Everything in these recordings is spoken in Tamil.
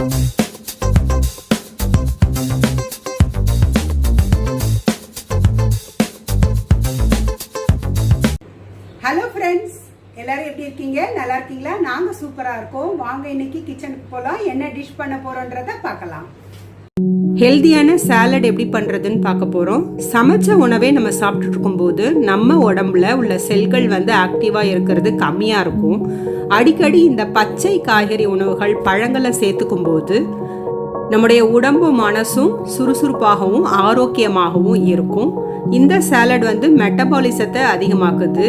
ஹலோ ஃப்ரெண்ட்ஸ், எல்லாரும் எப்படி இருக்கீங்க? நல்லா இருக்கீங்களா? நாங்கள் சூப்பராக இருக்கோம். வாங்க இன்னைக்கு கிச்சனுக்கு போகலாம். என்ன டிஷ் பண்ண போகிறோன்றதை பார்க்கலாம். ஹெல்தியான சாலட் எப்படி பண்ணுறதுன்னு பார்க்க போகிறோம். சமைச்ச உணவே நம்ம சாப்பிட்டுட்டு இருக்கும்போது நம்ம உடம்புல உள்ள செல்கள் ஆக்டிவாக இருக்கிறது கம்மியாக இருக்கும். அடிக்கடி இந்த பச்சை காய்கறி உணவுகள் பழங்களை சேர்த்துக்கும் போது நம்முடைய உடம்பு மனசும் சுறுசுறுப்பாகவும் ஆரோக்கியமாகவும் இருக்கும். இந்த சாலட் மெட்டபாலிசத்தை அதிகமாக்குது.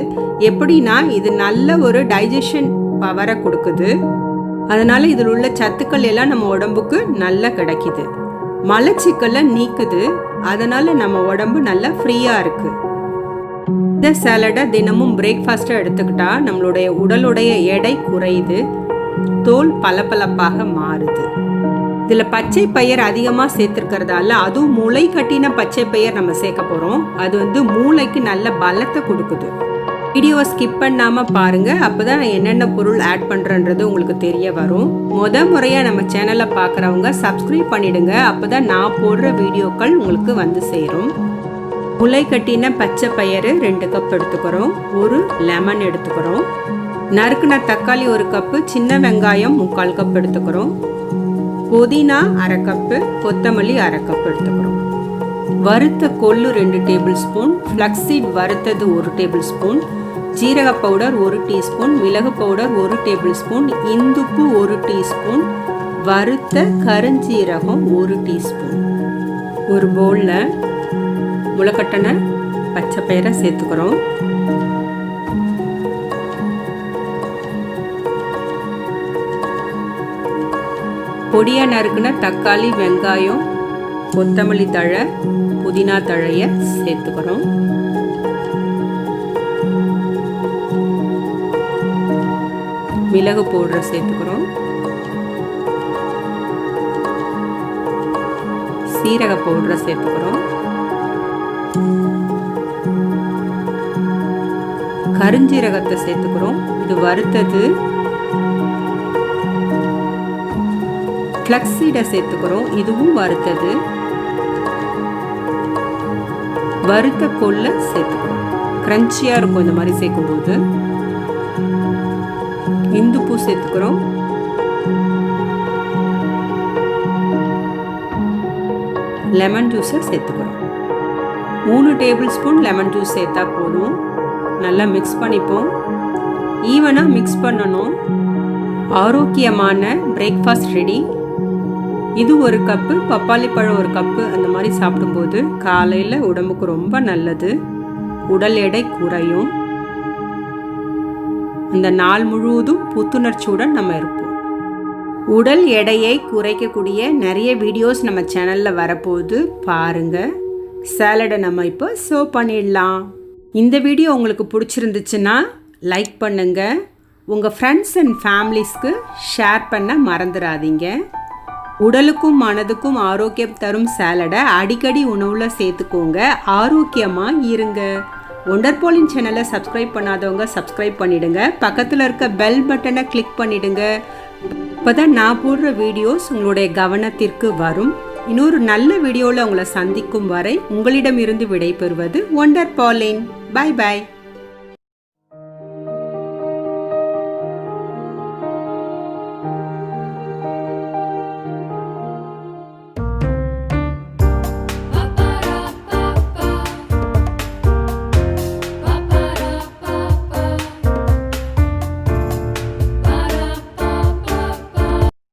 எப்படின்னா இது நல்ல ஒரு டைஜஷன் பவரை கொடுக்குது. அதனால இதில் உள்ள சத்துக்கள் எல்லாம் நம்ம உடம்புக்கு நல்லா கிடைக்குது. மலச்சிக்கலை நீக்குது. அதனால நம்ம உடம்பு நல்லா ஃப்ரீயாக இருக்கு. இந்த சாலடை தினமும் பிரேக்ஃபாஸ்ட்டாக எடுத்துக்கிட்டா நம்மளுடைய உடலுடைய எடை குறையுது, தோல் பளபளப்பாக மாறுது. இதில் பச்சை பயிர் அதிகமாக சேர்த்துருக்கிறதால, அதுவும் முளை கட்டின பச்சை பயிர் நம்ம சேர்க்க போகிறோம். அது மூளைக்கு நல்ல பலத்தை கொடுக்குது. வீடியோவை ஸ்கிப் பண்ணாமல் பாருங்கள். அப்போ தான் நான் என்னென்ன பொருள் ஆட் பண்ணுறன்றது உங்களுக்கு தெரிய வரும். முறையாக நம்ம சேனலை பார்க்குறவங்க சப்ஸ்கிரைப் பண்ணிவிடுங்க. அப்போ தான் நான் போடுற வீடியோக்கள் உங்களுக்கு சேரும். முளை கட்டின பச்சை பயிறு 2 கப் எடுத்துக்கிறோம். ஒரு லெமன் எடுத்துக்கிறோம். நறுக்குன தக்காளி 1 கப்பு, சின்ன வெங்காயம் 3/4 கப் எடுத்துக்கிறோம். புதினா 1/2 கப்பு, கொத்தமல்லி 1/2 கப் எடுத்துக்கிறோம். வறுத்த கொள்ளு 2 டேபிள் ஸ்பூன், ஃப்ளக்ஸீட் வறுத்தது 1 டேபிள் ஸ்பூன், ஜீரக பவுடர் 1 டீஸ்பூன், மிளகு பவுடர் 1 டேபிள் ஸ்பூன், இந்துப்பு 1 டீஸ்பூன், வறுத்த கருஞ்சீரகம் 1 டீஸ்பூன். ஒரு பவுலில் முளைக்கட்டின பச்சை பயிரை சேர்த்துக்கிறோம். பொடியாக நறுக்குன தக்காளி, வெங்காயம், கொத்தமல்லி தழை, புதினா தழையை சேர்த்துக்கிறோம். மிளகு பவுடரை சேர்த்துக்கிறோம். சீரக பவுடரை சேர்த்துக்கிறோம். கருஞ்சீரகத்தை சேர்த்துக்கிறோம். இது வறுத்தது. ஃப்ளக்ஸீடை சேர்த்துக்கிறோம். இதுவும் வறுத்தது. வறுத்த கொள்ளை சேர்த்துக்கிறோம். கிரன்ச்சியாக இருக்கும் இந்த மாதிரி சேர்க்கும்போது. இந்துப்பு சேர்த்துக்கிறோம். லெமன் ஜூஸை சேர்த்துக்கிறோம். 3 டேபிள் ஸ்பூன் லெமன் ஜூஸ் சேர்த்தா போதும். நல்லா மிக்ஸ் பண்ணிப்போம். ஈவனாக மிக்ஸ் பண்ணணும். ஆரோக்கியமான பிரேக்ஃபாஸ்ட் ரெடி. இது 1 கப்பு, பப்பாளி பழம் 1 கப்பு அந்த மாதிரி சாப்பிடும்போது காலையில் உடம்புக்கு ரொம்ப நல்லது. உடல் எடை குறையும். அந்த நாள் முழுவதும் புத்துணர்ச்சியுடன் நம்ம இருப்போம். உடல் எடையை குறைக்கக்கூடிய நிறைய வீடியோஸ் நம்ம சேனலில் வரப்போகுது, பாருங்கள். சாலடை நம்ம இப்போ சர்வ் பண்ணிடலாம். இந்த வீடியோ உங்களுக்கு பிடிச்சிருந்துச்சுன்னா லைக் பண்ணுங்கள். உங்கள் ஃப்ரெண்ட்ஸ் அண்ட் ஃபேமிலிஸ்க்கு ஷேர் பண்ண மறந்துடாதீங்க. உடலுக்கும் மனதுக்கும் ஆரோக்கியம் தரும் சாலடை அடிக்கடி உணவில் சேர்த்துக்கோங்க. ஆரோக்கியமாக இருங்க. ஒண்டர்பாலின் சேனலை சப்ஸ்கிரைப் பண்ணாதவங்க சப்ஸ்கிரைப் பண்ணிவிடுங்க. பக்கத்தில் இருக்க பெல் பட்டனை கிளிக் பண்ணிவிடுங்க. இப்போ தான் நான் போடுற வீடியோஸ் உங்களுடைய கவனத்திற்கு வரும். இன்னொரு நல்ல வீடியோவில் உங்களை சந்திக்கும் வரை உங்களிடமிருந்து விடைபெறுவது ஒண்டர்பாலின். Bye bye.